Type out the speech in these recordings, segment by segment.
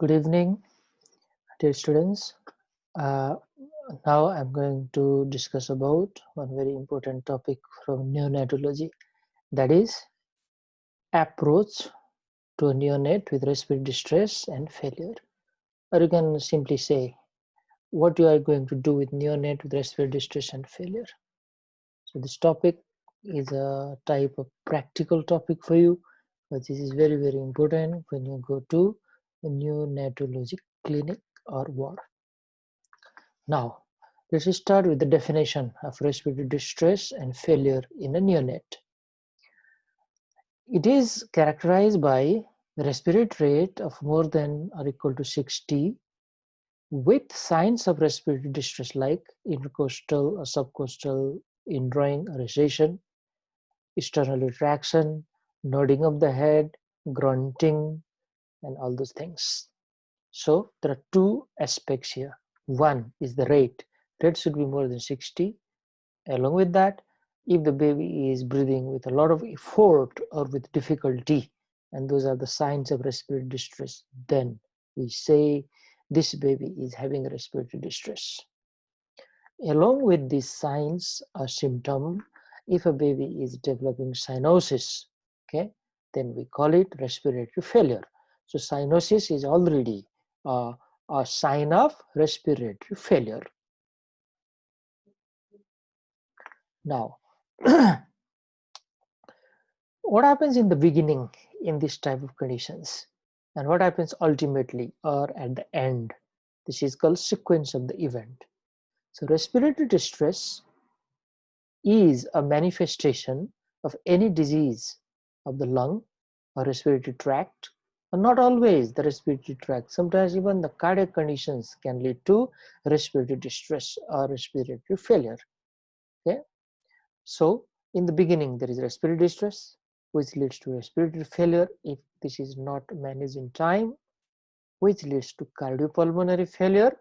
Good evening, dear students. Uh, Now I'm going to discuss about one very important topic from neonatology, that is approach to a neonate with respiratory distress and failure. Or you can simply say what you are going to do with neonate with respiratory distress and failure. So this topic is a type of practical topic for you, but this is very important when you go to a neonatology clinic or ward. Now, let's start with the definition of respiratory distress and failure in a neonate. It is characterized by the respiratory rate of more than or equal to 60 with signs of respiratory distress like intercostal or subcostal indrawing or recession, external retraction, nodding of the head, grunting, and all those things. So there are two aspects here. One is the rate. Rate should be more than 60. Along with that, if the baby is breathing with a lot of effort or with difficulty, and those are the signs of respiratory distress, then we say this baby is having respiratory distress. Along with these signs or symptom, if a baby is developing cyanosis, okay, then we call it respiratory failure. So cyanosis is already a sign of respiratory failure. Now, what happens in the beginning in this type of conditions and what happens ultimately or at the end? This is called sequence of the event. So respiratory distress is a manifestation of any disease of the lung or respiratory tract, and not always the respiratory tract. Sometimes even the cardiac conditions can lead to respiratory distress or respiratory failure. Okay, so in the beginning there is respiratory distress, which leads to respiratory failure if this is not managed in time, which leads to cardiopulmonary failure,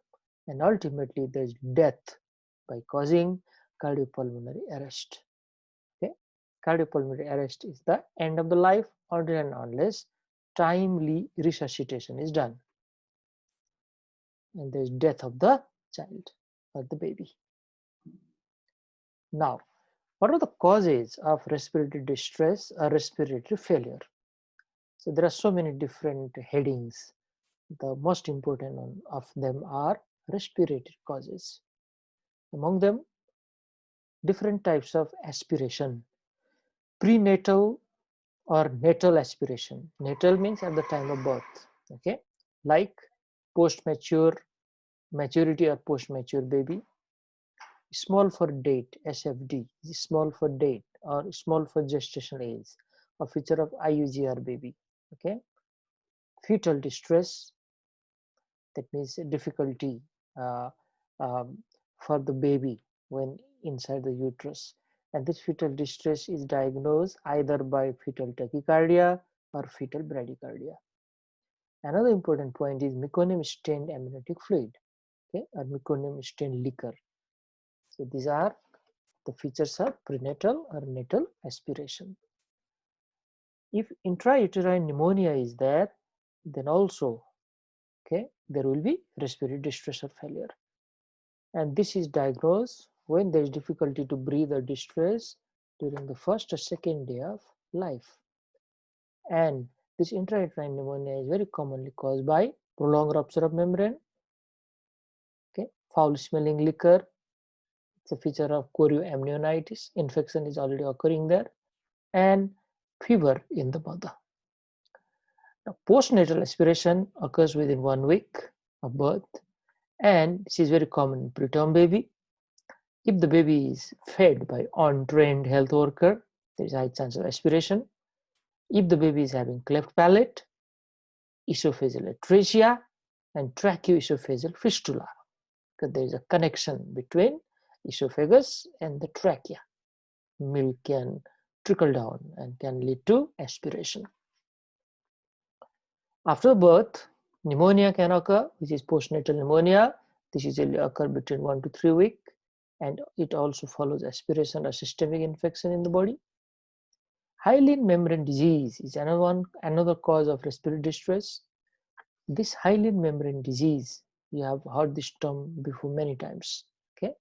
and ultimately there is death by causing cardiopulmonary arrest. Okay, cardiopulmonary arrest is the end of the life until and unless timely resuscitation is done, and there is death of the child or the baby. Now, what are the causes of respiratory distress or respiratory failure? So there are so many different headings. The most important of them are respiratory causes. Among them, different types of aspiration. Prenatal or natal aspiration. Natal means at the time of birth. Okay, like maturity or post-mature baby. Small for date, SFD, small for date or small for gestation age, a feature of IUGR baby. Okay, fetal distress, that means difficulty uh, for the baby when inside the uterus, and this fetal distress is diagnosed either by fetal tachycardia or fetal bradycardia. Another important point is meconium stained amniotic fluid, okay, or meconium stained liquor. So these are the features of prenatal or natal aspiration. If intrauterine pneumonia is there, then also, okay, there will be respiratory distress or failure. And this is diagnosed when there is difficulty to breathe or distress during the first or second day of life. And this intrauterine pneumonia is very commonly caused by prolonged rupture of membrane, okay, foul smelling liquor. It's a feature of chorioamnionitis. Infection is already occurring there, and fever in the mother. Now, postnatal aspiration occurs within 1 week of birth, and this is very common in preterm baby. If the baby is fed by untrained health worker, there is a high chance of aspiration. If the baby is having cleft palate, esophageal atresia, and tracheoesophageal fistula, because there is a connection between esophagus and the trachea. Milk can trickle down and can lead to aspiration. After birth, pneumonia can occur, which is postnatal pneumonia. This usually occurs between 1 to 3 weeks, and it also follows aspiration or systemic infection in the body. Hyaline membrane disease is another cause of respiratory distress. This hyaline membrane disease, you have heard this term before many times. Okay,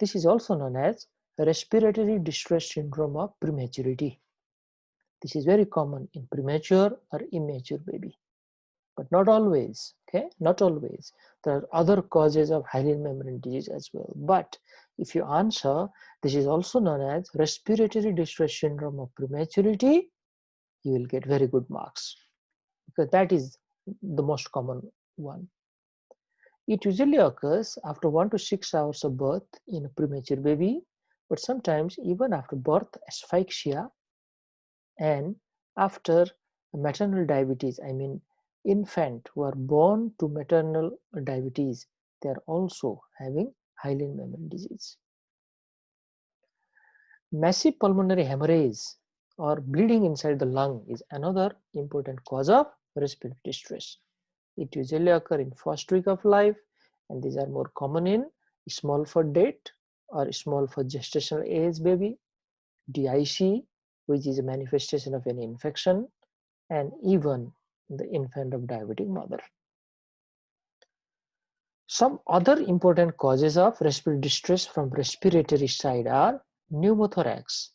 this is also known as respiratory distress syndrome of prematurity. This is very common in premature or immature baby, but not always. Okay, not always. There are other causes of hyaline membrane disease as well. But if you answer, this is also known as respiratory distress syndrome of prematurity, you will get very good marks, because that is the most common one. It usually occurs after 1 to 6 hours of birth in a premature baby, but sometimes even after birth asphyxia and after maternal diabetes. I mean, infant who are born to maternal diabetes, they are also having hyaline membrane disease. Massive pulmonary hemorrhage or bleeding inside the lung is another important cause of respiratory distress. It usually occurs in first week of life, and these are more common in small for date or small for gestational age baby, DIC, which is a manifestation of any infection, and even the infant of diabetic mother. Some other important causes of respiratory distress from respiratory side are pneumothorax.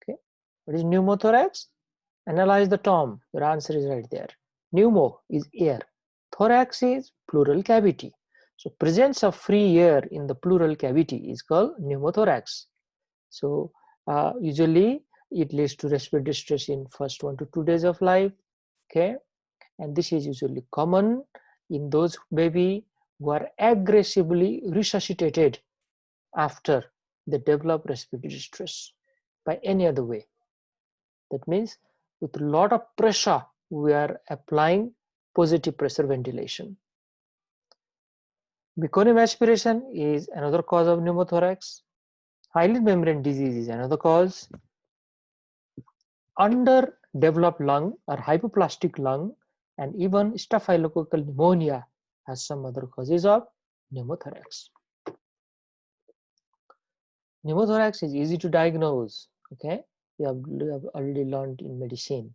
Okay, what is pneumothorax? Analyze the term. Your answer is right there. Pneumo is air. Thorax is pleural cavity. So presence of free air in the pleural cavity is called pneumothorax. So usually it leads to respiratory distress in first 1 to 2 days of life. Okay, and this is usually common in those baby who are aggressively resuscitated after they develop respiratory distress by any other way. That means with a lot of pressure, we are applying positive pressure ventilation. Meconium aspiration is another cause of pneumothorax. Hyaline membrane disease is another cause. Underdeveloped lung or hypoplastic lung, and even staphylococcal pneumonia has some other causes of pneumothorax. Pneumothorax is easy to diagnose. Okay, we have already learned in medicine.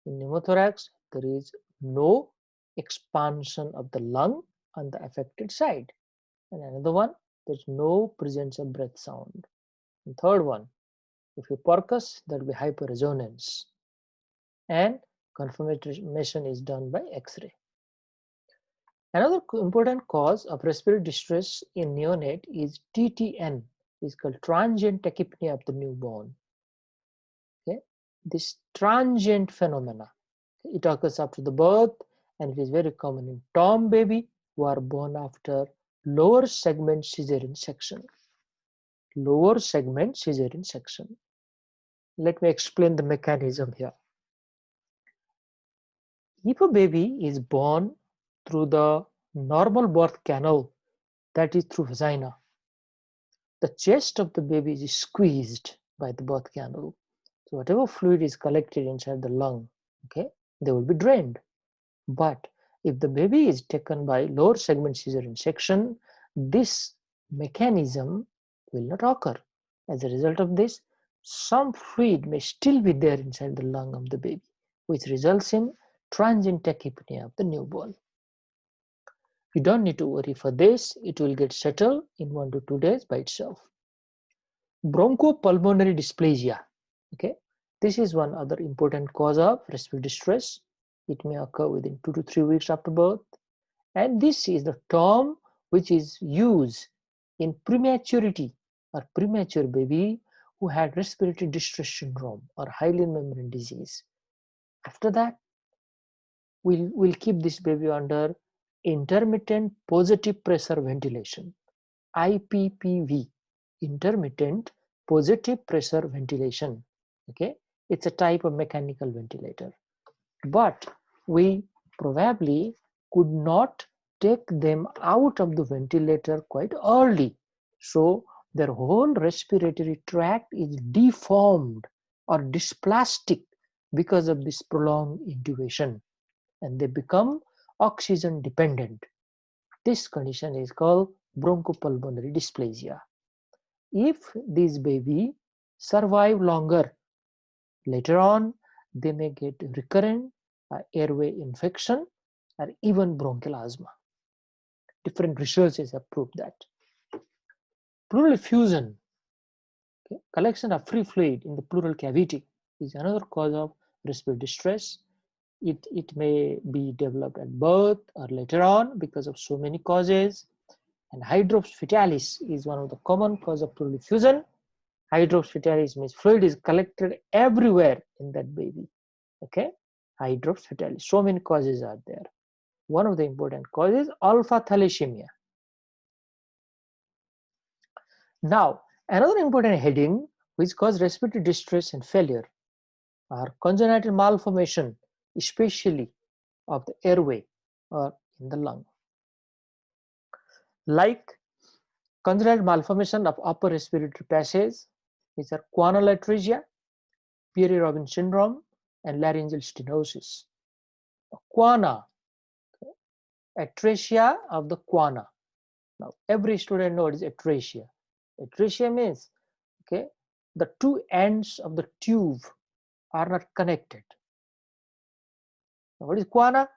In pneumothorax, there is no expansion of the lung on the affected side. And another one, there's no presence of breath sound. And third one, if you percuss, there will be hyperresonance. And confirmation is done by X-ray. Another important cause of respiratory distress in neonate is TTN, is called transient tachypnea of the newborn. Okay, this transient phenomena, it occurs after the birth, and it is very common in tom baby who are born after lower segment cesarean section. Lower segment cesarean section. Let me explain the mechanism here. If a baby is born through the normal birth canal, that is through vagina, the chest of the baby is squeezed by the birth canal. So whatever fluid is collected inside the lung, okay, they will be drained. But if the baby is taken by lower segment cesarean section, this mechanism will not occur. As a result of this, some fluid may still be there inside the lung of the baby, which results in transient tachypnea of the newborn. You don't need to worry for this. It will get settled in 1 to 2 days by itself. Bronchopulmonary dysplasia. Okay, this is one other important cause of respiratory distress. It may occur within 2 to 3 weeks after birth, and this is the term which is used in prematurity or premature baby who had respiratory distress syndrome or hyaline membrane disease. After that, we'll keep this baby under intermittent positive pressure ventilation, IPPV, intermittent positive pressure ventilation. Okay, it's a type of mechanical ventilator, but we probably could not take them out of the ventilator quite early, so their whole respiratory tract is deformed or dysplastic because of this prolonged intubation, and they become oxygen dependent. This condition is called bronchopulmonary dysplasia. If this baby survive longer, later on they may get recurrent airway infection or even bronchial asthma. Different researches have proved that. Pleural effusion, okay, collection of free fluid in the pleural cavity, is another cause of respiratory distress. It may be developed at birth or later on because of so many causes. And hydrops fetalis is one of the common cause of pleural effusion. Hydrops fetalis means fluid is collected everywhere in that baby. Okay, hydrops fetalis. So many causes are there. One of the important causes, alpha thalassemia. Now, another important heading which causes respiratory distress and failure are congenital malformation, especially of the airway or in the lung. Like congenital malformation of upper respiratory passage, which are guanal atresia, Pierre-Robin syndrome, and laryngeal stenosis. Guana, atresia of the guana. Now, every student knows atresia. Atresia means, okay, the two ends of the tube are not connected. Now, what is guana?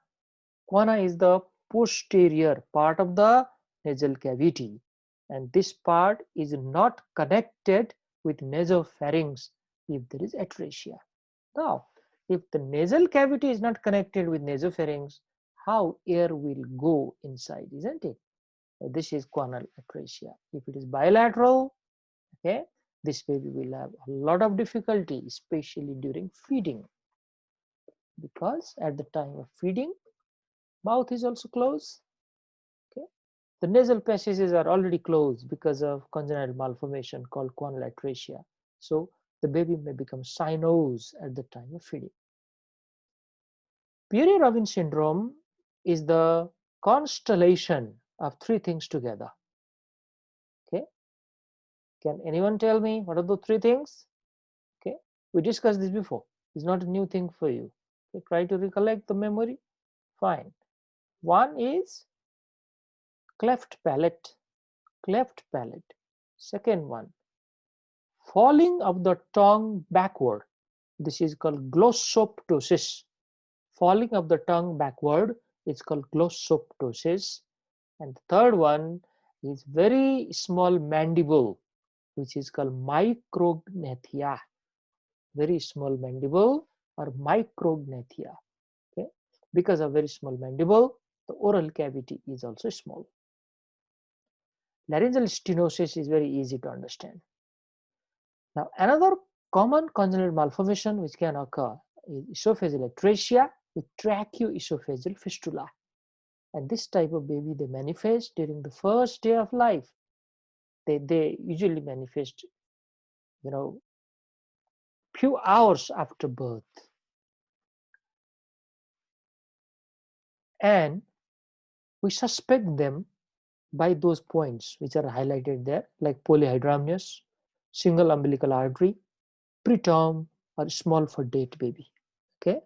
Guana is the posterior part of the nasal cavity, and this part is not connected with nasopharynx if there is atresia. Now, if the nasal cavity is not connected with nasopharynx, how air will go inside, isn't it? This is guanal atresia. If it is bilateral, okay, this baby will have a lot of difficulty, especially during feeding, because at the time of feeding, mouth is also closed. Okay, the nasal passages are already closed because of congenital malformation called guanal atresia. So the baby may become cyanose at the time of feeding. Pierre-Robin syndrome is the constellation of three things together. Okay, can anyone tell me what are the three things? Okay, we discussed this before. It's not a new thing for you. Okay, try to recollect the memory. Fine. One is cleft palate. Cleft palate. Second one, falling of the tongue backward. This is called glossoptosis. Falling of the tongue backward is called glossoptosis. And the third one is very small mandible, which is called micrognathia. Very small mandible or micrognathia. Okay, because of very small mandible, the oral cavity is also small. Laryngeal stenosis is very easy to understand. Now, another common congenital malformation which can occur is esophageal atresia with tracheoesophageal fistula. And this type of baby, they manifest during the first day of life. They usually manifest, few hours after birth. And we suspect them by those points which are highlighted there, like polyhydramnios, single umbilical artery, preterm, or small for date baby. Okay,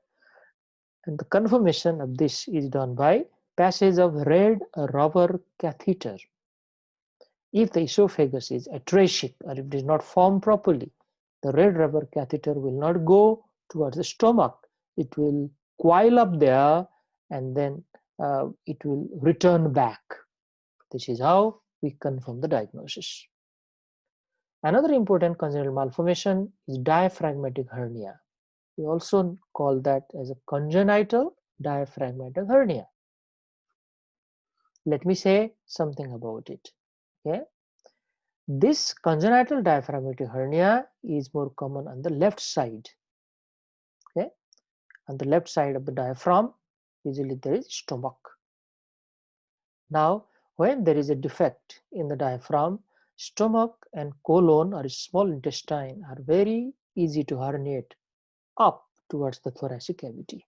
and the confirmation of this is done by passage of red rubber catheter. If the esophagus is atresia or if it is not formed properly, the red rubber catheter will not go towards the stomach. It will coil up there and then it will return back. This is how we confirm the diagnosis. Another important congenital malformation is diaphragmatic hernia. We also call that as a congenital diaphragmatic hernia. Let me say something about it. Okay, this congenital diaphragmatic hernia is more common on the left side. Okay, on the left side of the diaphragm, usually there is stomach. Now, when there is a defect in the diaphragm, stomach and colon or small intestine are very easy to herniate up towards the thoracic cavity.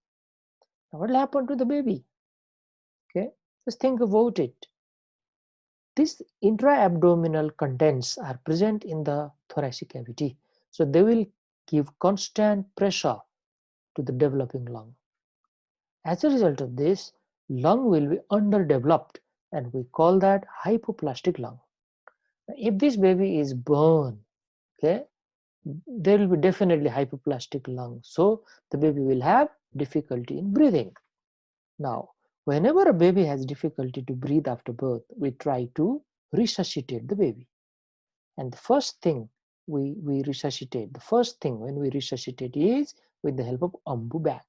Now, what will happen to the baby? Okay, just think about it. These intra-abdominal contents are present in the thoracic cavity, so they will give constant pressure to the developing lung. As a result of this, lung will be underdeveloped and we call that hypoplastic lung. If this baby is born, okay, there will be definitely hypoplastic lung, so the baby will have difficulty in breathing. Now, Whenever a baby has difficulty to breathe after birth, we try to resuscitate the baby. And the first thing we resuscitate, the first thing when we resuscitate is with the help of ambu bag.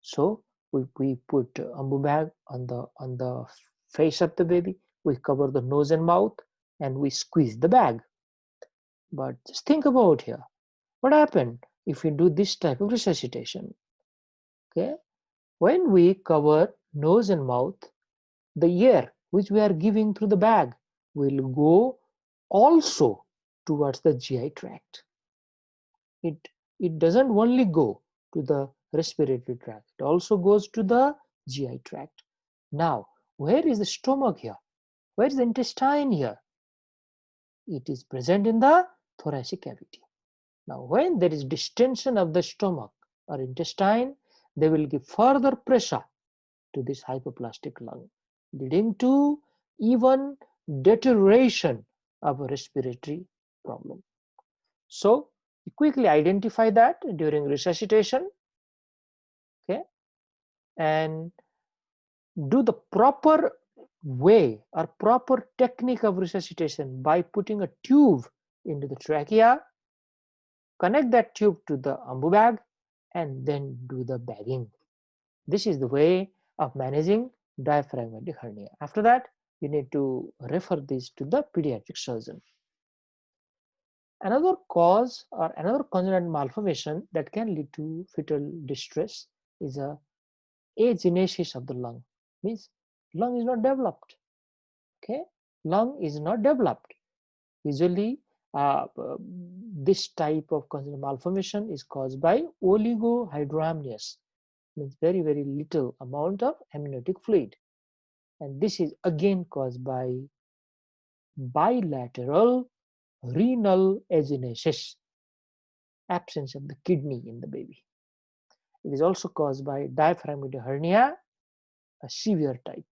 So we put ambu bag on the face of the baby, we cover the nose and mouth, and we squeeze the bag. But just think about here, what happened if we do this type of resuscitation? Okay, when we cover nose and mouth, the air which we are giving through the bag will go also towards the GI tract. It doesn't only go to the respiratory tract, it also goes to the GI tract. Now, where is the stomach here? Where is the intestine here? It is present in the thoracic cavity. Now, when there is distension of the stomach or intestine, they will give further pressure to this hypoplastic lung, leading to even deterioration of a respiratory problem. So you quickly identify that during resuscitation, okay, and do the proper way or proper technique of resuscitation by putting a tube into the trachea, connect that tube to the ambu bag, and then do the bagging. This is the way of managing diaphragmatic hernia. After that, you need to refer this to the pediatric surgeon. Another cause or another congenital malformation that can lead to fetal distress is a agenesis of the lung. Means lung is not developed. Okay, lung is not developed. Usually, this type of congenital malformation is caused by oligohydramnios, means very little amount of amniotic fluid, and this is again caused by bilateral renal agenesis, absence of the kidney in the baby. It is also caused by diaphragmatic hernia, a severe type.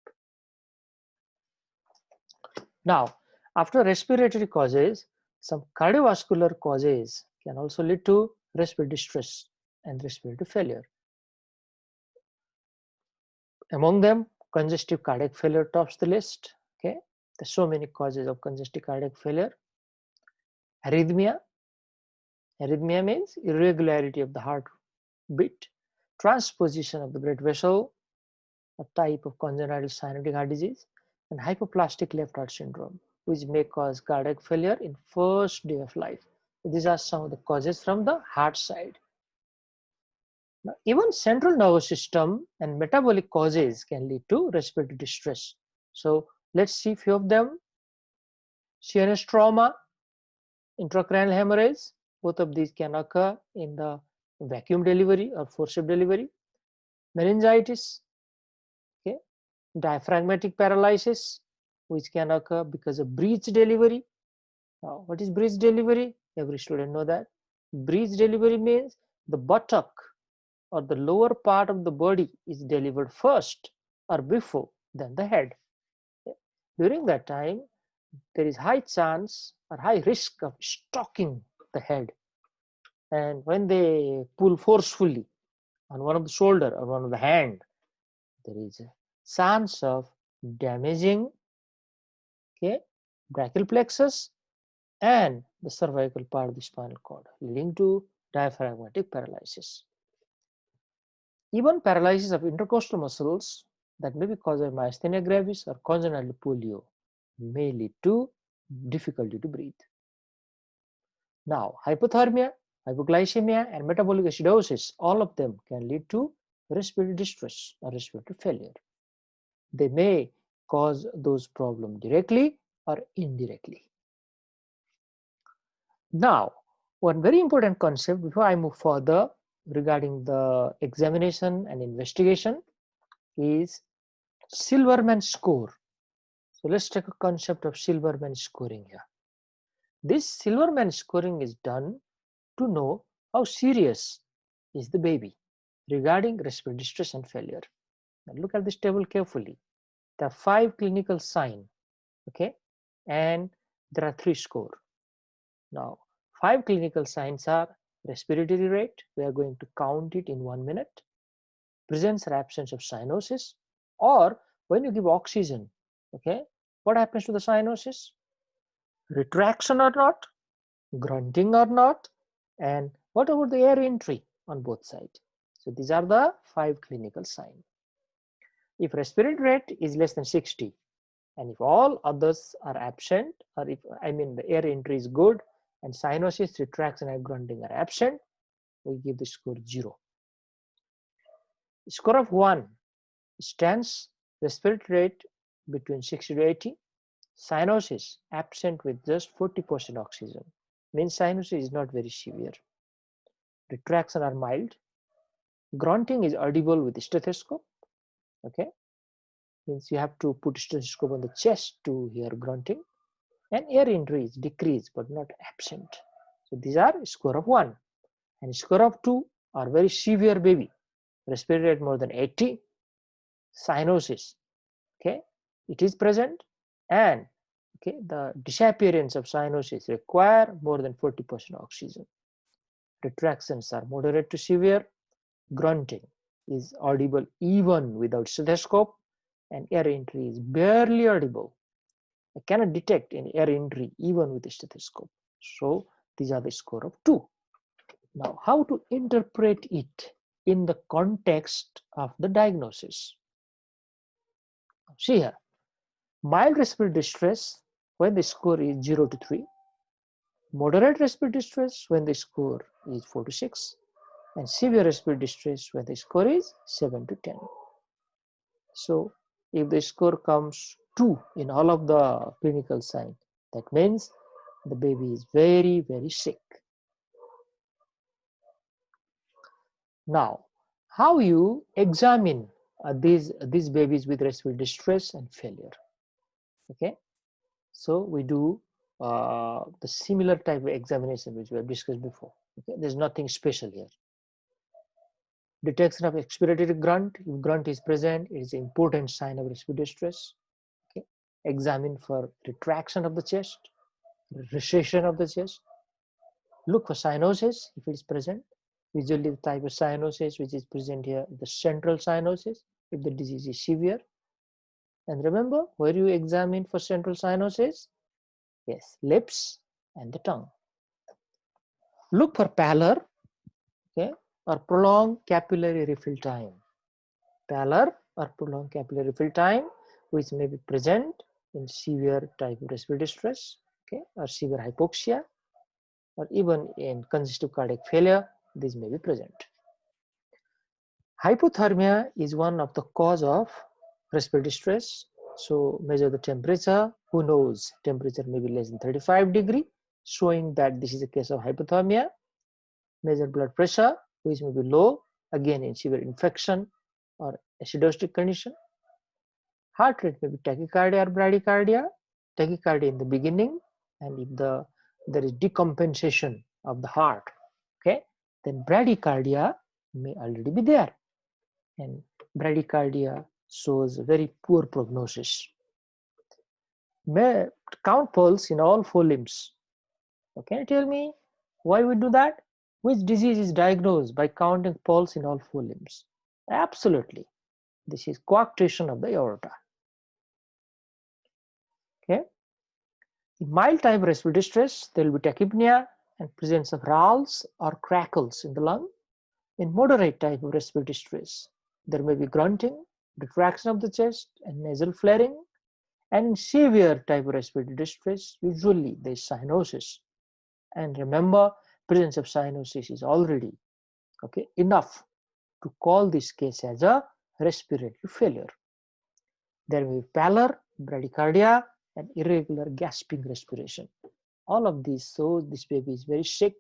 Now, after respiratory causes, some cardiovascular causes can also lead to respiratory distress and respiratory failure. Among them, congestive cardiac failure tops the list. Okay, there's so many causes of congestive cardiac failure. Arrhythmia. Arrhythmia means irregularity of the heartbeat. Transposition of the blood vessel, a type of congenital cyanotic heart disease, and hypoplastic left heart syndrome, which may cause cardiac failure in first day of life. These are some of the causes from the heart side. Now, even central nervous system and metabolic causes can lead to respiratory distress. So let's see few of them. CNS trauma, intracranial hemorrhage, both of these can occur in the vacuum delivery or forceps delivery. Meningitis, okay, diaphragmatic paralysis, which can occur because of breech delivery. Now, what is breech delivery? Every student know that. Breech delivery means the buttock or the lower part of the body is delivered first or before than the head. During that time, there is high chance or high risk of stalking the head. And when they pull forcefully on one of the shoulder or one of the hand, there is a chance of damaging, okay, brachial plexus and the cervical part of the spinal cord, leading to diaphragmatic paralysis. Even paralysis of intercostal muscles that may be caused by myasthenia gravis or congenital polio may lead to difficulty to breathe. Now, hypothermia, hypoglycemia, and metabolic acidosis, all of them can lead to respiratory distress or respiratory failure. They may cause those problems directly or indirectly. Now, one very important concept before I move further regarding the examination and investigation is Silverman score. So let's take a concept of Silverman scoring here. This Silverman scoring is done to know how serious is the baby regarding respiratory distress and failure. Now look at this table carefully. There are 5 clinical signs, okay, and there are 3 scores. Now, 5 clinical signs are respiratory rate. We are going to count it in 1 minute. Presence or absence of cyanosis, Or when you give oxygen, okay, what happens to the cyanosis? Retraction or not, grunting or not, and what about the air entry on both sides? So these are the 5 clinical signs. If respiratory rate is less than 60, and if all others are absent, or if the air entry is good and cyanosis, retraction, and grunting are absent, we give the score 0. Score of 1 stands respiratory rate between 60 to 80, cyanosis absent with just 40% oxygen, means cyanosis is not very severe. Retraction are mild. Grunting is audible with stethoscope. Okay, means you have to put stethoscope on the chest to hear grunting. And air entry is decreased but not absent. So these are score of 1. And score of 2 are very severe baby. Respiratory rate more than 80. Cyanosis. Okay, it is present, and okay, the disappearance of cyanosis require more than 40% oxygen. Retractions are moderate to severe. Grunting is audible even without stethoscope, and air entry is barely audible. I cannot detect any air entry even with a stethoscope. So these are the score of 2. Now, how to interpret it in the context of the diagnosis? See here, mild respiratory distress when the score is 0 to 3, moderate respiratory distress when the score is 4 to 6, and severe respiratory distress when the score is 7 to 10. So if the score comes 2 in all of the clinical signs, that means the baby is very, very sick. Now, how you examine these babies with respiratory distress and failure? Okay, so we do the similar type of examination which we have discussed before. Okay, there's nothing special here. Detection of expiratory grunt. If grunt is present, it is an important sign of respiratory distress. Okay, examine for retraction of the chest, recession of the chest. Look for cyanosis if it is present. Usually the type of cyanosis which is present here is the central cyanosis if the disease is severe. And remember, where you examine for central cyanosis? Yes, lips and the tongue. Look for pallor, okay, or prolonged capillary refill time. Pallor or prolonged capillary refill time, which may be present in severe type of respiratory distress, okay, or severe hypoxia, or even in congestive cardiac failure, these may be present. Hypothermia is one of the cause of respiratory distress. So measure the temperature. Who knows? Temperature may be less than 35 degree, showing that this is a case of hypothermia. Measure blood pressure, which may be low, again in severe infection or acidotic condition. Heart rate may be tachycardia or bradycardia. Tachycardia in the beginning, and if there is decompensation of the heart, okay, then bradycardia may already be there, and bradycardia shows a very poor prognosis. May count pulse in all 4 limbs. So can you tell me why we do that? Which disease is diagnosed by counting pulse in all 4 limbs? Absolutely, this is coarctation of the aorta. Okay. In mild type respiratory distress, there will be tachypnea and presence of rales or crackles in the lung. In moderate type of respiratory distress, there may be grunting, retraction of the chest, and nasal flaring. And in severe type of respiratory distress, usually there is cyanosis. And remember, presence of cyanosis is already enough to call this case as a respiratory failure. There may be pallor, bradycardia, and irregular gasping respiration. All of these shows this baby is very sick,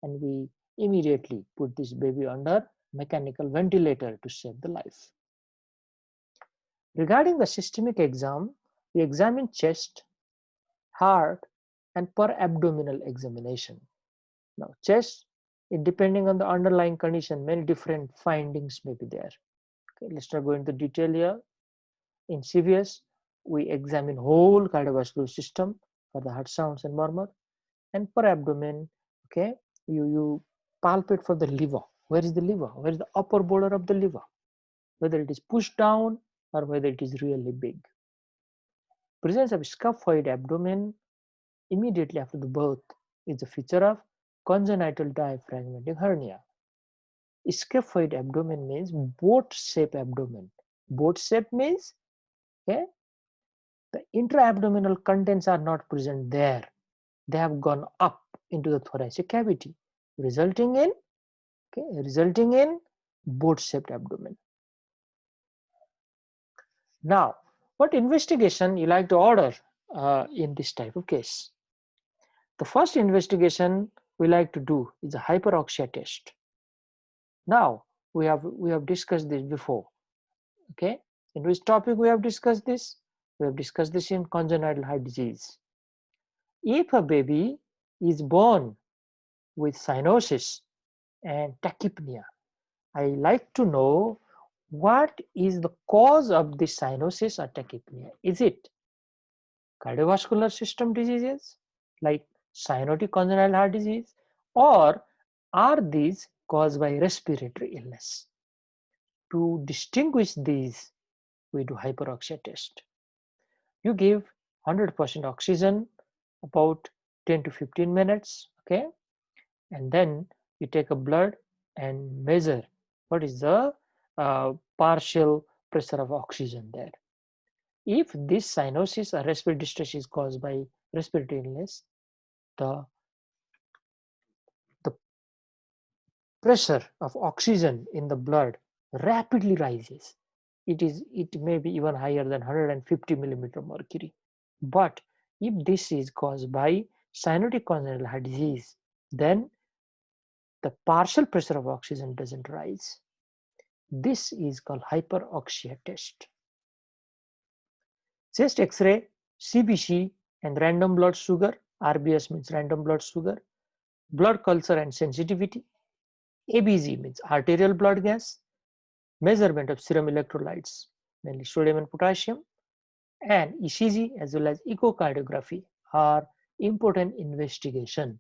and we immediately put this baby under mechanical ventilator to save the life. Regarding the systemic exam, we examine chest, heart, and per abdominal examination. Now, chest, depending on the underlying condition, many different findings may be there. Okay, let's not go into detail here. In CVS, we examine whole cardiovascular system for the heart sounds and murmur. And per abdomen, okay, you palpate for the liver. Where is the liver? Where is the upper border of the liver? Whether it is pushed down or whether it is really big. Presence of scaphoid abdomen immediately after the birth is a feature of congenital diaphragmatic hernia. Scaphoid abdomen means boat-shaped abdomen. Boat-shaped means, okay, the intra-abdominal contents are not present there. They have gone up into the thoracic cavity, resulting in boat-shaped abdomen. Now, what investigation you like to order in this type of case? The first investigation we like to do is a hyperoxia test. Now, we have discussed this before. Okay, in which topic we have discussed this? We have discussed this in congenital heart disease. If a baby is born with cyanosis and tachypnea, I like to know what is the cause of this cyanosis or tachypnea. Is it cardiovascular system diseases like cyanotic congenital heart disease, or are these caused by respiratory illness? To distinguish these, we do hyperoxia test. You give 100% oxygen about 10 to 15 minutes, okay, and then you take a blood and measure what is the partial pressure of oxygen there. If this cyanosis or respiratory distress is caused by respiratory illness, the pressure of oxygen in the blood rapidly rises. It may be even higher than 150 millimeter mercury. But if this is caused by cyanotic congenital heart disease, then the partial pressure of oxygen doesn't rise. This is called hyperoxia test. Chest X-ray, CBC, and random blood sugar. RBS means random blood sugar. Blood culture and sensitivity. ABG means arterial blood gas. Measurement of serum electrolytes, mainly sodium and potassium. And ECG as well as echocardiography are important investigation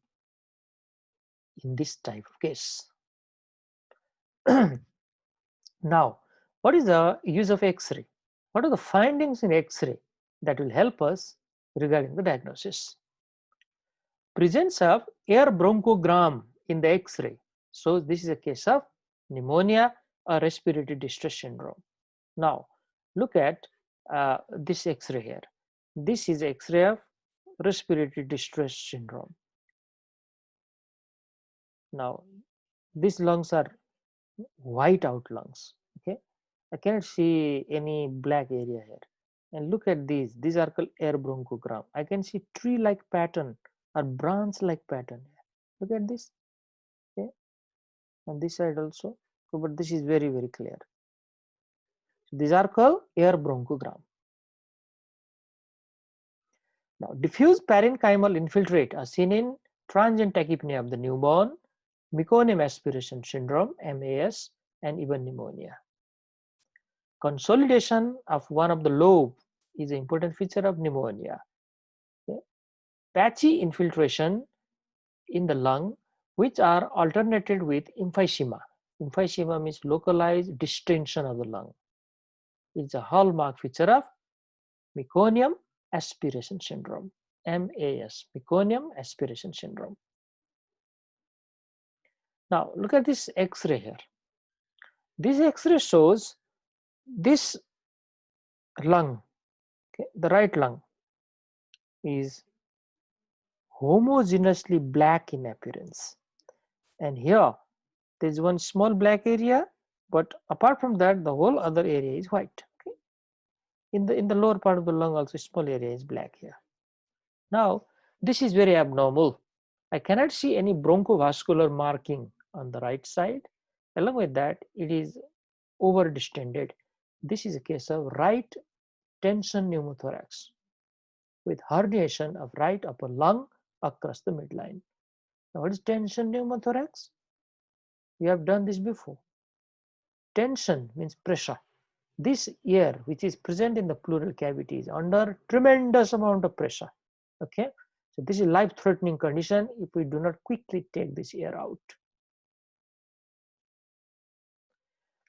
in this type of case. Now, what is the use of X-ray? What are the findings in X-ray that will help us regarding the diagnosis? Presence of air bronchogram in the X-ray. So this is a case of pneumonia or respiratory distress syndrome. Now, look at this X-ray here. This is X-ray of respiratory distress syndrome. Now, these lungs are white out lungs. Okay, I cannot see any black area here. And look at these. These are called air bronchogram. I can see tree-like pattern or branch-like pattern. Look at this. Okay, on this side also. So, but this is very, very clear. So these are called air bronchogram. Now, diffuse parenchymal infiltrate are seen in transient tachypnea of the newborn, Meconium aspiration syndrome, MAS, and even pneumonia. Consolidation of one of the lobe is an important feature of pneumonia. Okay. Patchy infiltration in the lung, which are alternated with emphysema. Emphysema means localized distension of the lung. It's a hallmark feature of Meconium aspiration syndrome, MAS, Meconium aspiration syndrome. Now, look at this X-ray here. This X-ray shows this lung, okay, the right lung is homogeneously black in appearance. And here, there is one small black area, but apart from that, the whole other area is white. Okay? In the lower part of the lung, also small area is black here. Now, this is very abnormal. I cannot see any bronchovascular marking on the right side. Along with that, it is over distended. This is a case of right tension pneumothorax with herniation of right upper lung across the midline. Now, what is tension pneumothorax? We have done this before. Tension means pressure. This air which is present in the pleural cavity is under tremendous amount of pressure. Okay, so this is life-threatening condition if we do not quickly take this air out.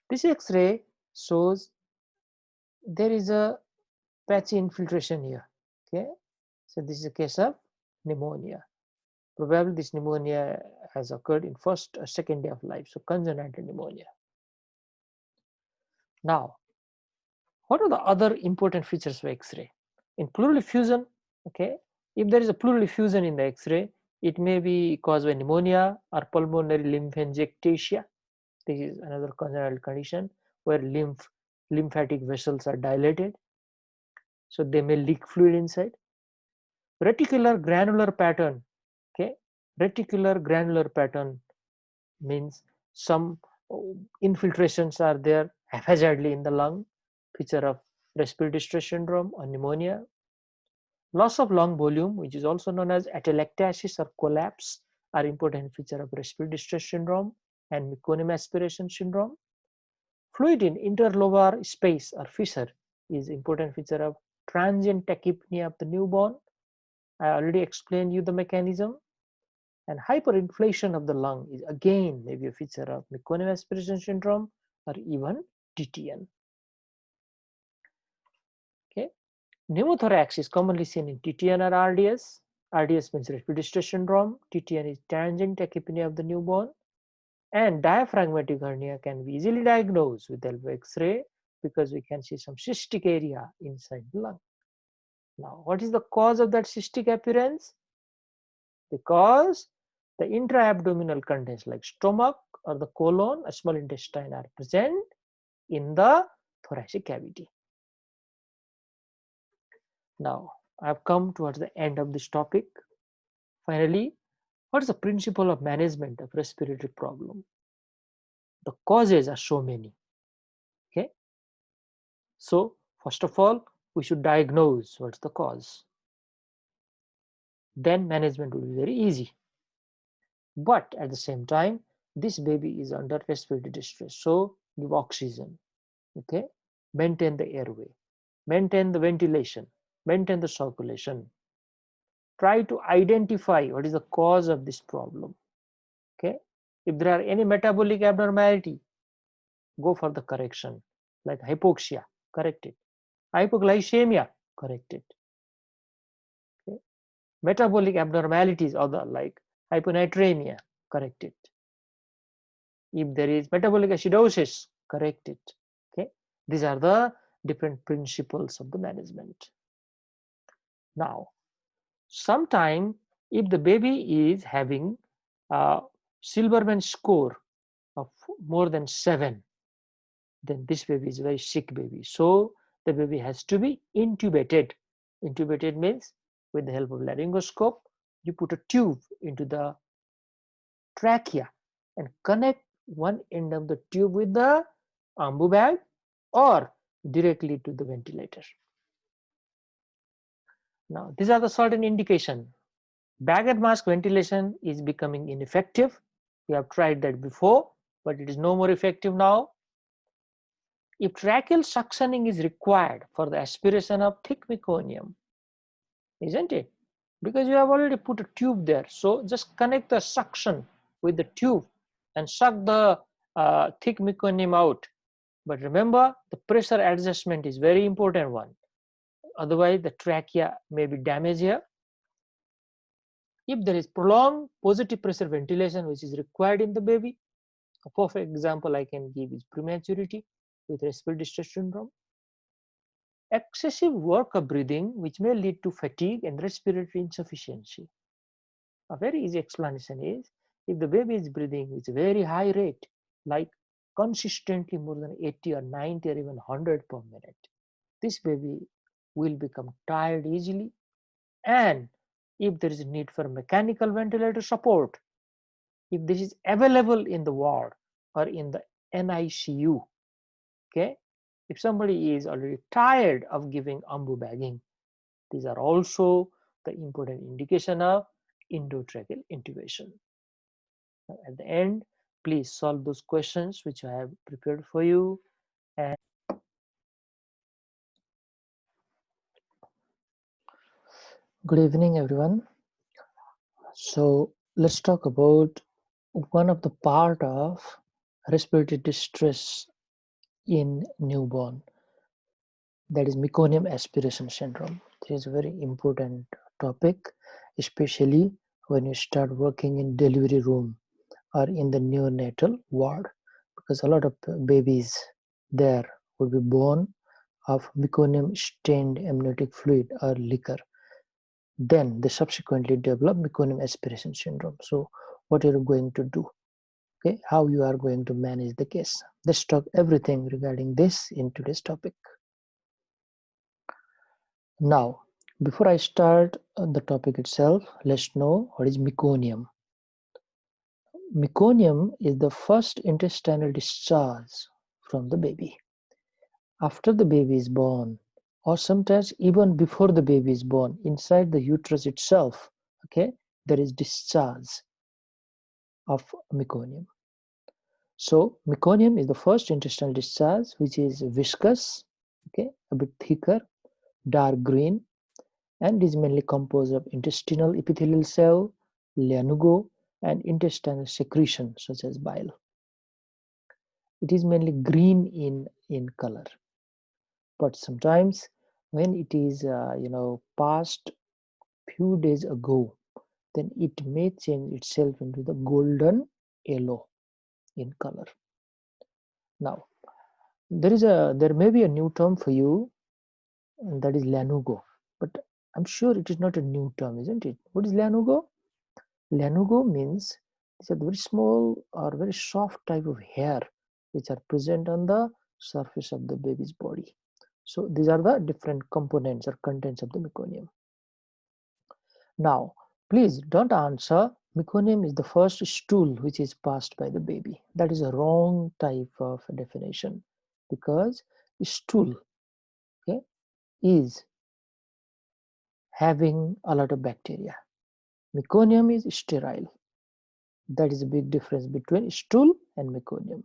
This X-ray shows there is a patchy infiltration here. Okay, so this is a case of pneumonia. Probably this pneumonia has occurred in first or second day of life, so congenital pneumonia. Now, what are the other important features of X-ray? In pleural effusion, okay, if there is a pleural effusion in the X-ray, it may be caused by pneumonia or pulmonary lymphangiectasia. This is another congenital condition where lymphatic vessels are dilated, so they may leak fluid inside. Reticular granular pattern, okay, reticular granular pattern means some infiltrations are there haphazardly in the lung, feature of respiratory distress syndrome or pneumonia. Loss of lung volume, which is also known as atelectasis or collapse, are important feature of respiratory distress syndrome and Meconium aspiration syndrome. Fluid in interlobar space or fissure is important feature of transient tachypnea of the newborn. I already explained you the mechanism. And hyperinflation of the lung is again maybe a feature of Meconium aspiration syndrome or even TTN. Okay, pneumothorax is commonly seen in TTN or RDS. RDS means respiratory distress syndrome. TTN is transient tachypnea of the newborn. And diaphragmatic hernia can be easily diagnosed with the X-ray because we can see some cystic area inside the lung. Now, what is the cause of that cystic appearance? Because the intra-abdominal contents like stomach or the colon, a small intestine are present in the thoracic cavity. Now, I have come towards the end of this topic. Finally, what is the principle of management of respiratory problem? The causes are so many. Okay. So, first of all, we should diagnose what's the cause. Then management will be very easy. But at the same time, this baby is under respiratory distress. So, give oxygen. Okay. Maintain the airway. Maintain the ventilation. Maintain the circulation. Try to identify what is the cause of this problem. Okay. If there are any metabolic abnormality, go for the correction, like hypoxia, correct it. Hypoglycemia, correct it. Okay. Metabolic abnormalities, other like hyponatremia, correct it. If there is metabolic acidosis, correct it. Okay. These are the different principles of the management. Now, sometime if the baby is having a Silverman score of more than 7, then this baby is a very sick baby. So the baby has to be intubated. Intubated means with the help of laryngoscope, you put a tube into the trachea and connect one end of the tube with the ambu bag or directly to the ventilator. Now, these are the certain indication. Bag and mask ventilation is becoming ineffective. We have tried that before, but it is no more effective now. If tracheal suctioning is required for the aspiration of thick meconium, isn't it? Because you have already put a tube there. So just connect the suction with the tube and suck the thick meconium out. But remember, the pressure adjustment is very important one. Otherwise, the trachea may be damaged here. If there is prolonged positive pressure ventilation which is required in the baby, a perfect example I can give is prematurity with respiratory distress syndrome. Excessive work of breathing which may lead to fatigue and respiratory insufficiency. A very easy explanation is if the baby is breathing with a very high rate, like consistently more than 80 or 90 or even 100 per minute, this baby will become tired easily. And if there is a need for mechanical ventilator support, if this is available in the ward or in the NICU, okay, if somebody is already tired of giving ambu bagging, these are also the important indication of endotracheal intubation. Now, at the end, please solve those questions which I have prepared for you. And good evening, everyone. So let's talk about one of the part of respiratory distress in newborn. that is meconium aspiration syndrome. This is a very important topic, especially when you start working in delivery room or in the neonatal ward, because a lot of babies there will be born of meconium stained amniotic fluid or liquor. Then they subsequently develop meconium aspiration syndrome. So what are you going to do? Okay, how you are going to manage the case? Let's talk everything regarding this in today's topic. Now, before I start the topic itself, let's know what is meconium. Meconium is the first intestinal discharge from the baby. After the baby is born, or sometimes even before the baby is born, inside the uterus itself, okay, there is discharge of meconium. So meconium is the first intestinal discharge, which is viscous, okay, a bit thicker, dark green, and is mainly composed of intestinal epithelial cell, lanugo, and intestinal secretion such as bile. It is mainly green in color, but sometimes when it is past few days ago, then it may change itself into the golden yellow in color. Now there may be a new term for you, and that is lanugo, but I'm sure it is not a new term, isn't it? What is lanugo? Lanugo means these are very small or very soft type of hair which are present on the surface of the baby's body. So these are the different components or contents of the meconium. Now, please don't answer meconium is the first stool which is passed by the baby. That is a wrong type of definition, because stool, okay, is having a lot of bacteria. Meconium is sterile. That is a big difference between stool and meconium.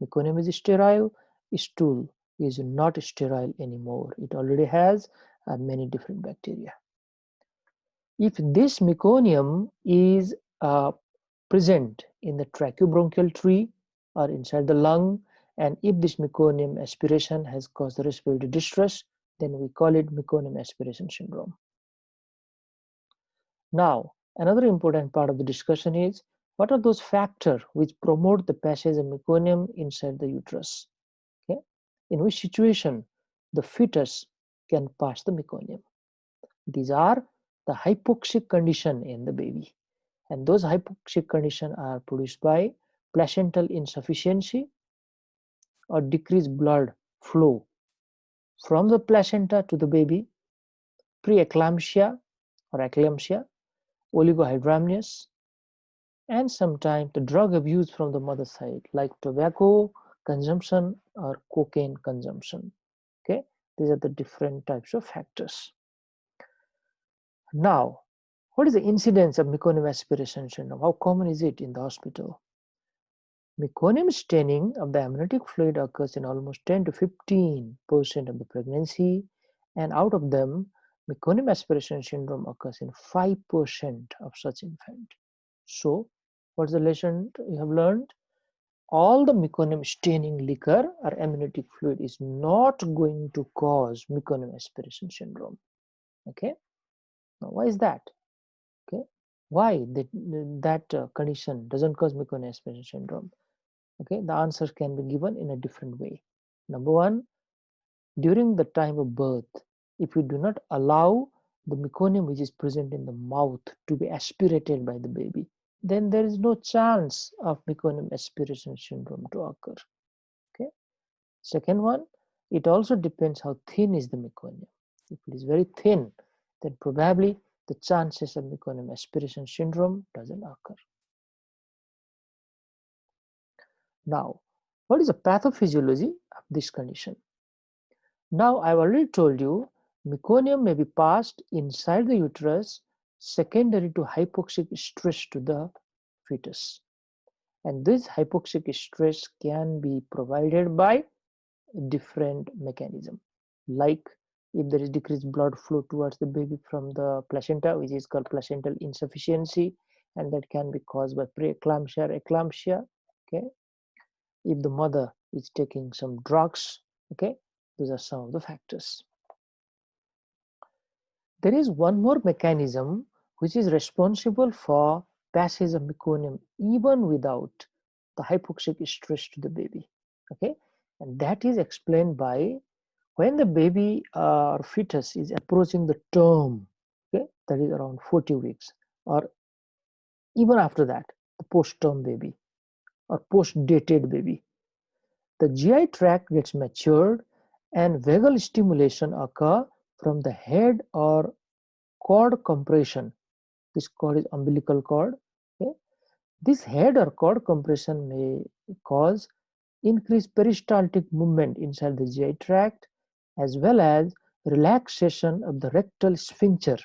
Meconium is sterile, stool is not sterile anymore. It already has many different bacteria. If this meconium is present in the tracheobronchial tree or inside the lung, and if this meconium aspiration has caused respiratory distress, then we call it meconium aspiration syndrome. Now, another important part of the discussion is, what are those factors which promote the passage of meconium inside the uterus? Okay? In which situation the fetus can pass the meconium? These are the hypoxic condition in the baby, and those hypoxic conditions are produced by placental insufficiency or decreased blood flow from the placenta to the baby, preeclampsia or eclampsia, oligohydramnios, and sometimes the drug abuse from the mother side, like tobacco consumption or cocaine consumption. Okay, these are the different types of factors. Now, what is the incidence of meconium aspiration syndrome? How common is it in the hospital? Meconium staining of the amniotic fluid occurs in almost 10 to 15% of the pregnancy, and out of them, meconium aspiration syndrome occurs in 5% of such infant. So, what's the lesson you have learned? All the meconium staining liquor or amniotic fluid is not going to cause meconium aspiration syndrome. Okay, now why is that? Okay, why that condition doesn't cause meconium aspiration syndrome? Okay, the answer can be given in a different way. Number one, during the time of birth, if we do not allow the meconium which is present in the mouth to be aspirated by the baby, then there is no chance of meconium aspiration syndrome to occur. Okay. Second one, it also depends how thin is the meconium. If it is very thin, then probably the chances of meconium aspiration syndrome doesn't occur. Now, what is the pathophysiology of this condition? Now, I've already told you meconium may be passed inside the uterus secondary to hypoxic stress to the fetus. And this hypoxic stress can be provided by different mechanism, like if there is decreased blood flow towards the baby from the placenta, which is called placental insufficiency, and that can be caused by preeclampsia or eclampsia. Okay, if the mother is taking some drugs, okay, Those are some of the factors. There is one more mechanism which is responsible for passage of meconium even without the hypoxic stress to the baby. Okay, and that is explained by when the baby or fetus is approaching the term, okay, that is around 40 weeks, or even after that, the post-term baby or post-dated baby, the GI tract gets matured and vagal stimulation occur from the head or cord compression. This cord is umbilical cord. Okay? This head or cord compression may cause increased peristaltic movement inside the GI tract as well as relaxation of the rectal sphincter.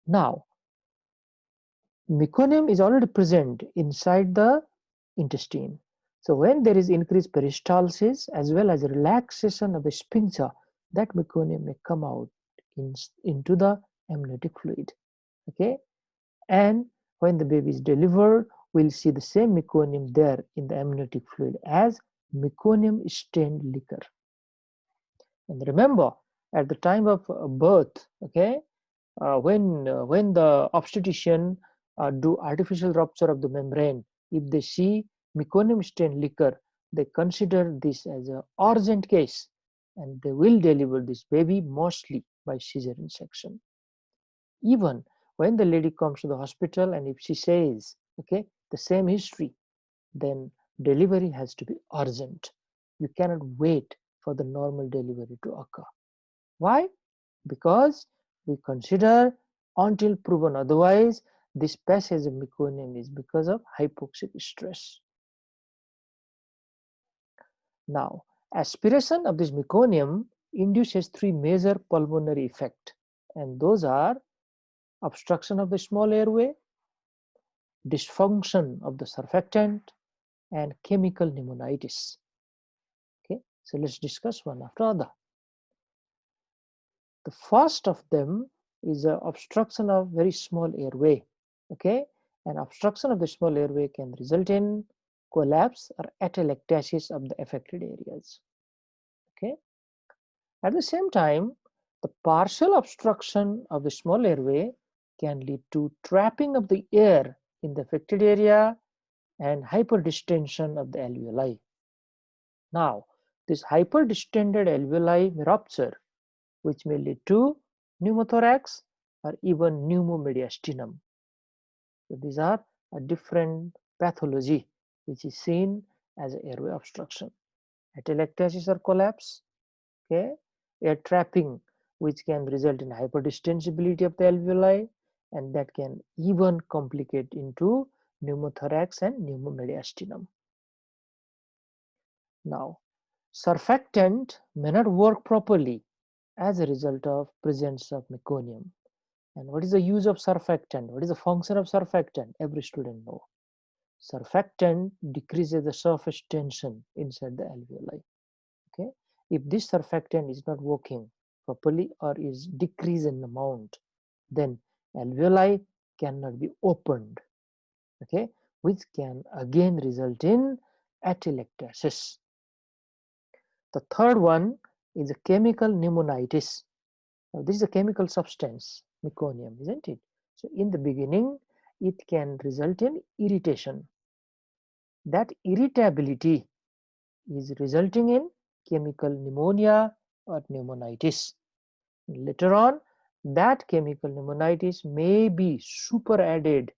Now, meconium is already present inside the intestine. So when there is increased peristalsis as well as relaxation of the sphincter, that meconium may come out into the amniotic fluid. Okay, and when the baby is delivered, we'll see the same meconium there in the amniotic fluid as meconium stained liquor. And remember, at the time of birth, okay, when the obstetrician do artificial rupture of the membrane, if they see meconium stained liquor, they consider this as an urgent case, and they will deliver this baby mostly by cesarean section. Even when the lady comes to the hospital and if she says, okay, the same history, then delivery has to be urgent. You cannot wait for the normal delivery to occur. Why? Because we consider until proven otherwise, this passage of meconium is because of hypoxic stress. Now, aspiration of this meconium induces three major pulmonary effects, and those are obstruction of the small airway, dysfunction of the surfactant, and chemical pneumonitis. Okay, so let's discuss one after other. The first of them is a obstruction of very small airway. Okay, and obstruction of the small airway can result in collapse or atelectasis of the affected areas. Okay, at the same time, the partial obstruction of the small airway can lead to trapping of the air in the affected area and hyperdistension of the alveoli. Now, this hyperdistended alveoli may rupture, which may lead to pneumothorax or even pneumomediastinum. So these are a different pathology which is seen as airway obstruction. Atelectasis or collapse, okay, air trapping, which can result in hyperdistensibility of the alveoli, and that can even complicate into pneumothorax and pneumomediastinum. Now, surfactant may not work properly as a result of presence of meconium. And what is the use of surfactant? What is the function of surfactant? Every student knows. Surfactant decreases the surface tension inside the alveoli. Okay, if this surfactant is not working properly or is decreased in amount, then alveoli cannot be opened. Okay, which can again result in atelectasis. The third one is a chemical pneumonitis. Now, this is a chemical substance, meconium, isn't it? So in the beginning, it can result in irritation. That irritability is resulting in chemical pneumonia or pneumonitis. Later on, that chemical pneumonitis may be superadded,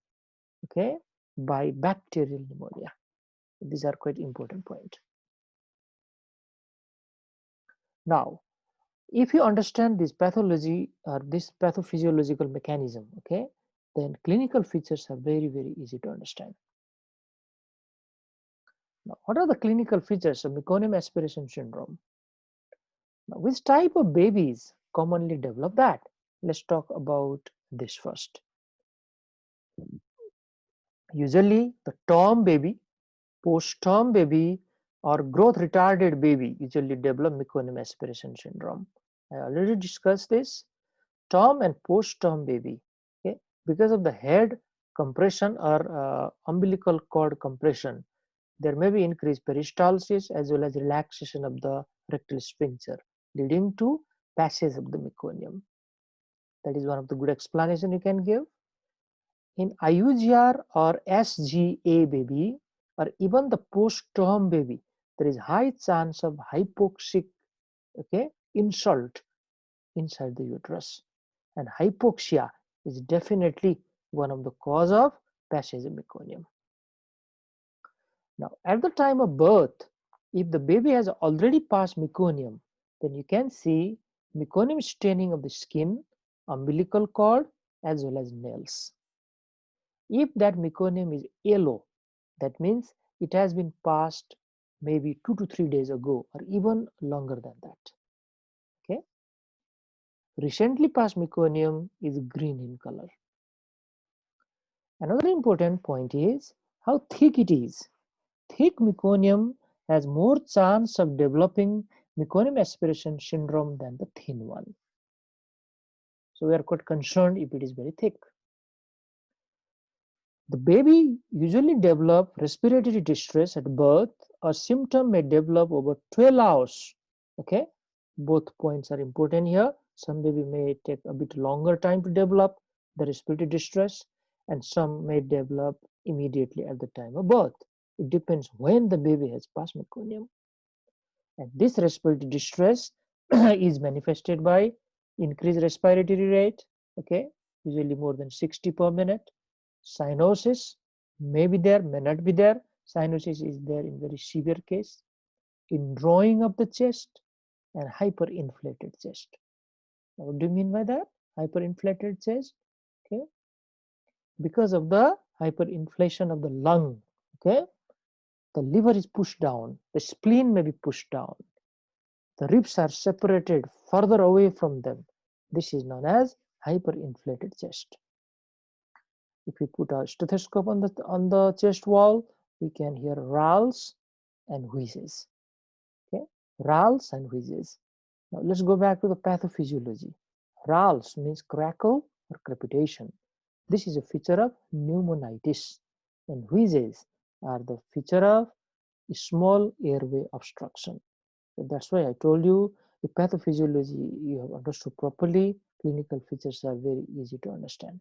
okay, by bacterial pneumonia. These are quite important points. Now, if you understand this pathology or this pathophysiological mechanism, okay, then clinical features are very, very easy to understand. Now, what are the clinical features of meconium aspiration syndrome? Now, which type of babies commonly develop that? Let's talk about this first. Usually, the term baby, post-term baby, or growth retarded baby usually develop meconium aspiration syndrome. I already discussed this. Term and post-term baby, okay, because of the head compression or umbilical cord compression, there may be increased peristalsis as well as relaxation of the rectal sphincter. leading to passage of the meconium. That is one of the good explanation you can give. In IUGR or SGA baby, or even the post-term baby, there is high chance of hypoxic, okay, insult inside the uterus, and hypoxia is definitely one of the cause of passage of meconium. Now, at the time of birth, if the baby has already passed meconium, then you can see meconium staining of the skin, umbilical cord, as well as nails. If that meconium is yellow, that means it has been passed maybe 2 to 3 days ago, or even longer than that. Okay. Recently passed meconium is green in color. Another important point is how thick it is. Thick meconium has more chance of developing meconium aspiration syndrome than the thin one. So we are quite concerned if it is very thick. The baby usually develops respiratory distress at birth. A symptom may develop over 12 hours. Okay, both points are important here. Some baby may take a bit longer time to develop the respiratory distress, and some may develop immediately at the time of birth. It depends when the baby has passed meconium. And this respiratory distress is manifested by increased respiratory rate, okay, usually more than 60 per minute. Cyanosis may be there, may not be there. Cyanosis is there in very severe case. In drawing of the chest and hyperinflated chest. Now, what do you mean by that? Hyperinflated chest, okay, because of the hyperinflation of the lung, okay, the liver is pushed down, the spleen may be pushed down, the ribs are separated further away from them. This is known as hyperinflated chest. If we put a stethoscope on the chest wall, we can hear rales and wheezes. Okay, rales and wheezes. Now let's go back to the pathophysiology. Rales means crackle or crepitation. This is a feature of pneumonitis, and wheezes are the feature of small airway obstruction. So that's why I told you the pathophysiology you have understood properly. Clinical features are very easy to understand.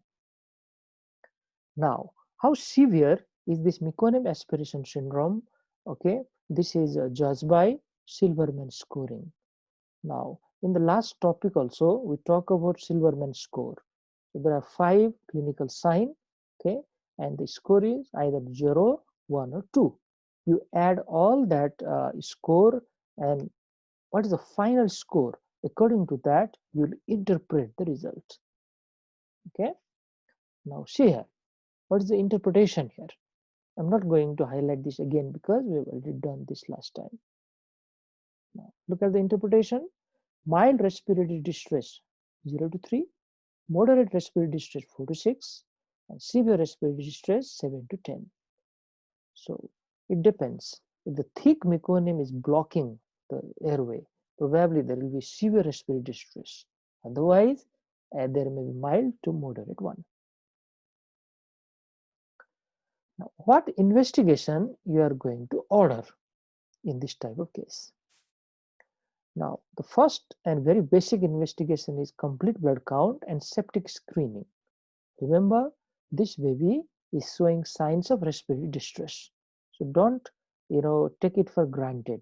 Now, how severe is this meconium aspiration syndrome? Okay, this is judged by Silverman scoring. Now, in the last topic also, we talk about Silverman score. So there are 5 clinical signs, okay, and the score is either 0, 1, or 2. You add all that score, and what is the final score? According to that, you will interpret the result. Okay. Now, see here. What is the interpretation here? I'm not going to highlight this again because we have already done this last time. Now, look at the interpretation. Mild respiratory distress 0 to 3, moderate respiratory distress 4 to 6, and severe respiratory distress 7 to 10. So it depends. If the thick meconium is blocking the airway, probably there will be severe respiratory distress. Otherwise, there may be mild to moderate one. Now, what investigation you are going to order in this type of case? Now, the first and very basic investigation is complete blood count and septic screening. Remember, this baby is showing signs of respiratory distress. So don't, take it for granted.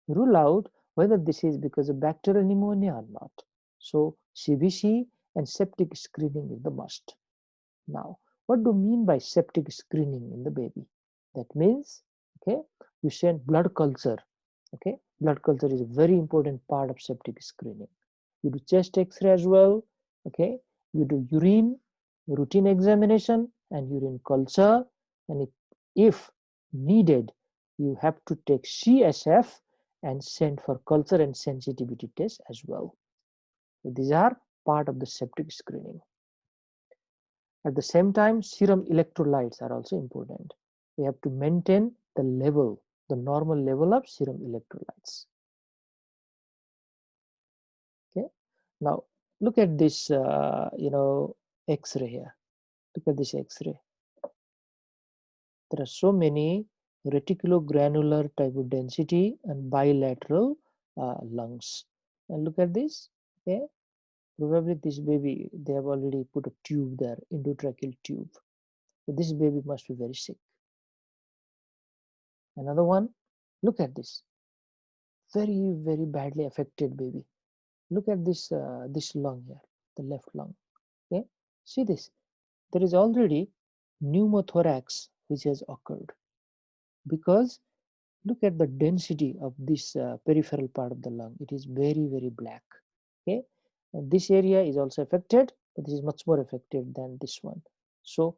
Rule out whether this is because of bacterial pneumonia or not. So CBC and septic screening is the must. Now, what do you mean by septic screening in the baby? That means, okay, you send blood culture. Okay, blood culture is a very important part of septic screening. You do chest X-ray as well. Okay, you do urine, routine examination, and urine culture. And if needed, you have to take CSF and send for culture and sensitivity test as well. So these are part of the septic screening. At the same time, serum electrolytes are also important. We have to maintain the level, the normal level of serum electrolytes. Okay. Now look at this, X-ray here. Look at this X-ray. There are so many reticulogranular type of density and bilateral lungs. And look at this. Okay, probably this baby, they have already put a tube there, endotracheal tube. So this baby must be very sick. Another one, look at this, very badly affected baby. Look at this lung here, the left lung. Okay, see this. There is already pneumothorax which has occurred because look at the density of this peripheral part of the lung. It is very black. Okay, and this area is also affected, but this is much more affected than this one. So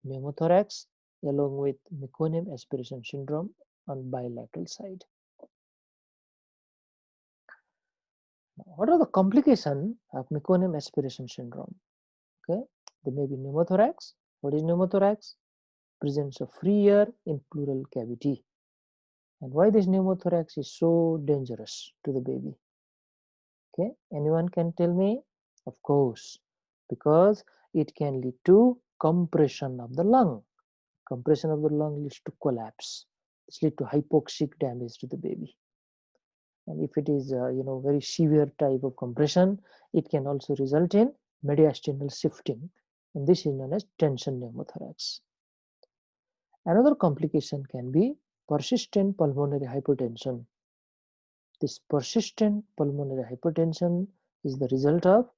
pneumothorax along with meconium aspiration syndrome on bilateral side. What are the complications of meconium aspiration syndrome? Okay, there may be pneumothorax. What is pneumothorax? Presence of free air in pleural cavity. And why this pneumothorax is so dangerous to the baby? Okay, anyone can tell me? Of course, because it can lead to compression of the lung. Compression of the lung leads to collapse. This leads to hypoxic damage to the baby. And if it is very severe type of compression, it can also result in mediastinal shifting, and this is known as tension pneumothorax. Another complication can be persistent pulmonary hypertension. This persistent pulmonary hypertension is the result of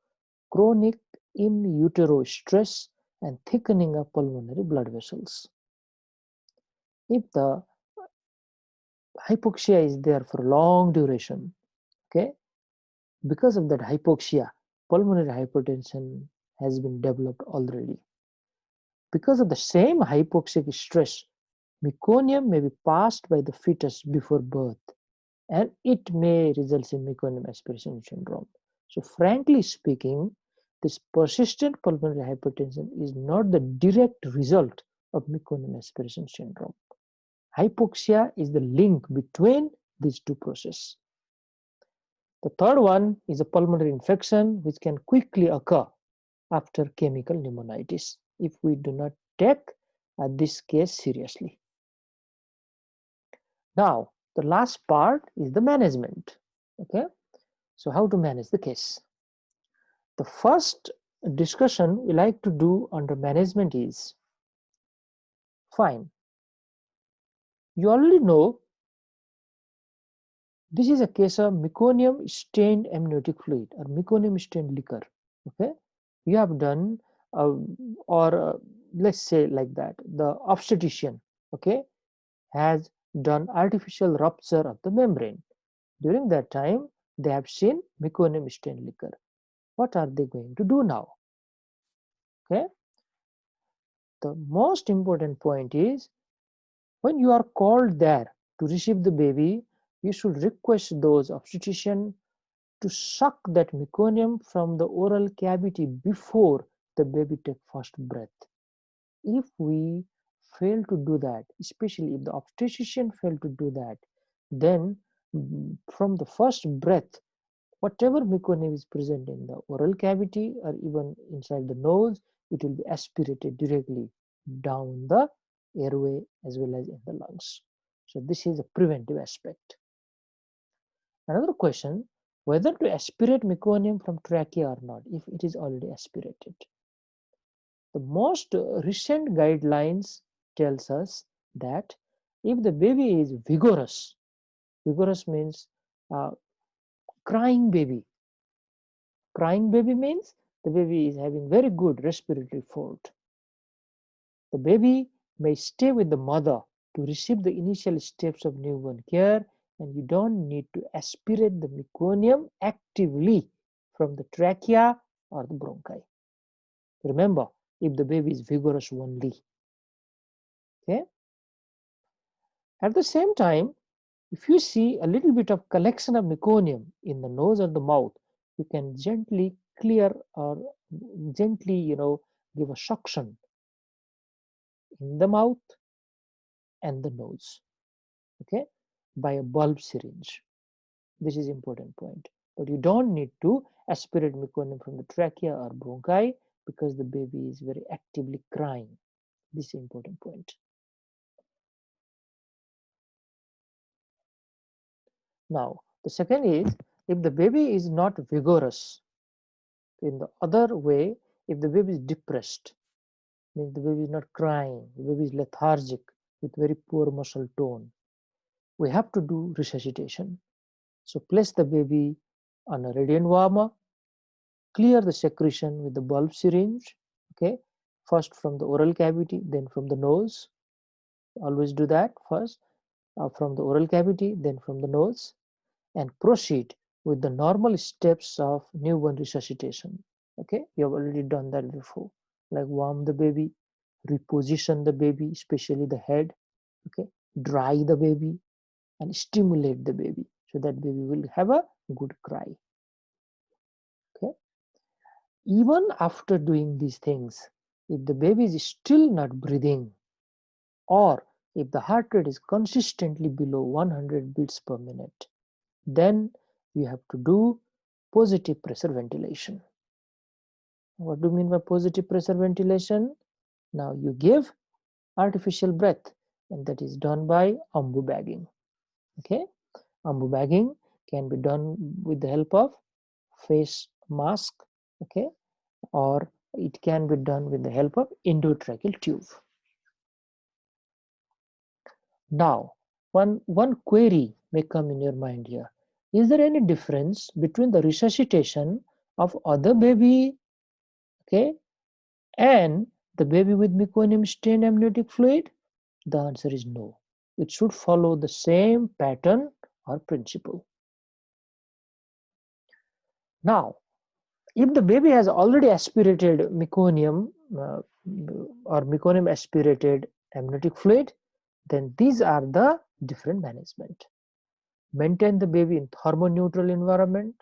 chronic in utero stress and thickening of pulmonary blood vessels. If the hypoxia is there for long duration, okay, because of that hypoxia, pulmonary hypertension has been developed already. Because of the same hypoxic stress, meconium may be passed by the fetus before birth, and it may result in meconium aspiration syndrome. So frankly speaking, this persistent pulmonary hypertension is not the direct result of meconium aspiration syndrome. Hypoxia is the link between these two processes. The third one is a pulmonary infection which can quickly occur after chemical pneumonitis if we do not take this case seriously. Now, the last part is the management. Okay, so how to manage the case? The first discussion we like to do under management is fine. You already know this is a case of meconium stained amniotic fluid or meconium stained liquor. Okay, you have done or let's say like that, the obstetrician, okay, has done artificial rupture of the membrane. During that time, they have seen meconium stained liquor. What are they going to do now? Okay, the most important point is when you are called there to receive the baby, you should request those obstetrician to suck that meconium from the oral cavity before the baby take first breath. If we fail to do that, especially if the obstetrician fail to do that, then from the first breath, whatever meconium is present in the oral cavity or even inside the nose, it will be aspirated directly down the airway as well as in the lungs. So this is a preventive aspect. Another question, whether to aspirate meconium from trachea or not if it is already aspirated. The most recent guidelines tells us that if the baby is vigorous means crying baby. Crying baby means the baby is having very good respiratory fault. The baby may stay with the mother to receive the initial steps of newborn care, and you don't need to aspirate the meconium actively from the trachea or the bronchi. Remember, if the baby is vigorous only. Okay. At the same time, if you see a little bit of collection of meconium in the nose or the mouth, you can gently clear or gently, give a suction in the mouth and the nose, okay, by a bulb syringe. This is important point. But you don't need to aspirate meconium from the trachea or bronchi because the baby is very actively crying. This is important point. Now, the second is If the baby is not vigorous, in the other way, if the baby is depressed, means the baby is not crying, the baby is lethargic with very poor muscle tone, we have to do resuscitation. So place the baby on a radiant warmer, clear the secretion with the bulb syringe, okay, first from the oral cavity, then from the nose. Always do that first, from the oral cavity, then from the nose, and proceed with the normal steps of newborn resuscitation. Okay, you have already done that before, like warm the baby, reposition the baby, especially the head, okay, dry the baby, and stimulate the baby so that baby will have a good cry. Okay, even after doing these things, if the baby is still not breathing, or if the heart rate is consistently below 100 beats per minute, then you have to do positive pressure ventilation. What do you mean by positive pressure ventilation? Now you give artificial breath, and that is done by ambu bagging. Okay, ambu bagging can be done with the help of face mask, okay, or it can be done with the help of endotracheal tube. Now, one query may come in your mind here. Is there any difference between the resuscitation of other baby, okay, and the baby with meconium stained amniotic fluid? The answer is no. It should follow the same pattern or principle. Now, if the baby has already aspirated meconium or meconium aspirated amniotic fluid, then these are the different management. Maintain the baby in thermoneutral environment.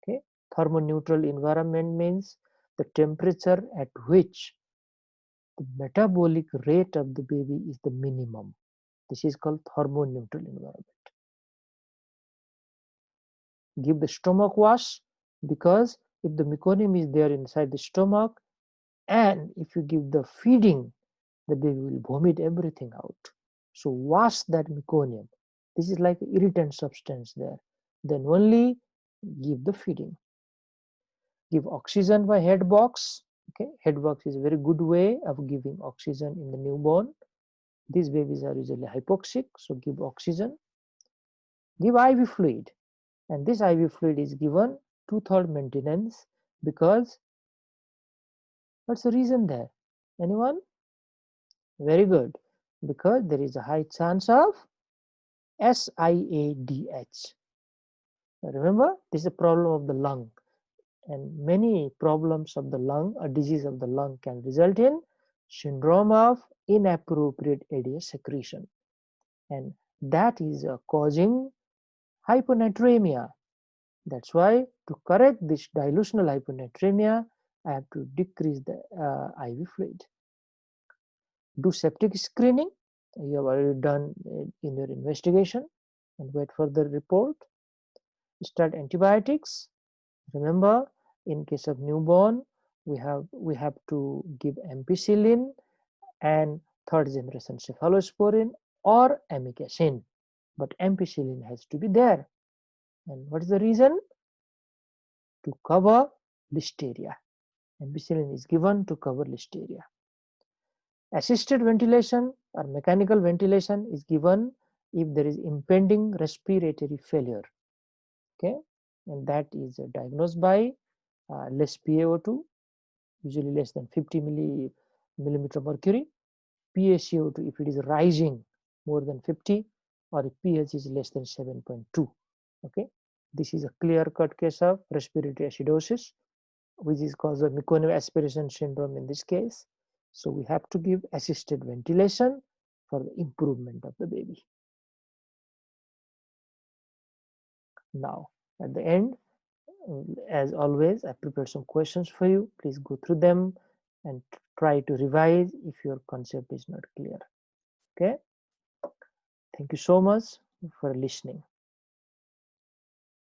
Okay, thermoneutral environment means the temperature at which the metabolic rate of the baby is the minimum. This is called thermoneutral environment. Give the stomach wash, because if the meconium is there inside the stomach, and if you give the feeding, the baby will vomit everything out. So wash that meconium. This is like irritant substance there. Then only give the feeding. Give oxygen by head box. Okay, head box is a very good way of giving oxygen in the newborn. These babies are usually hypoxic, so give oxygen. Give IV fluid, and this IV fluid is given 2/3 maintenance, because what's the reason there? Anyone? Very good, because there is a high chance of SIADH. Remember, this is a problem of the lung, and many problems of the lung, a disease of the lung, can result in syndrome of inappropriate ADH secretion, and that is causing hyponatremia. That's why to correct this dilutional hyponatremia, I have to decrease the IV fluid. Do septic screening. You have already done in your investigation, and wait for the report. Start antibiotics. Remember, in case of newborn, we have to give ampicillin and third generation cephalosporin or amikacin, but ampicillin has to be there. And what is the reason? To cover listeria. Ampicillin is given to cover listeria. Assisted ventilation or mechanical ventilation is given if there is impending respiratory failure. Okay, and that is diagnosed by less PaO2, usually less than 50 millimeter mercury. PaCO2 if it is rising more than 50, or if pH is less than 7.2. Okay, this is a clear-cut case of respiratory acidosis, which is caused by meconium aspiration syndrome in this case. So we have to give assisted ventilation for the improvement of the baby. Now, at the end, as always, I prepared some questions for you. Please go through them and try to revise if your concept is not clear. Okay. Thank you so much for listening.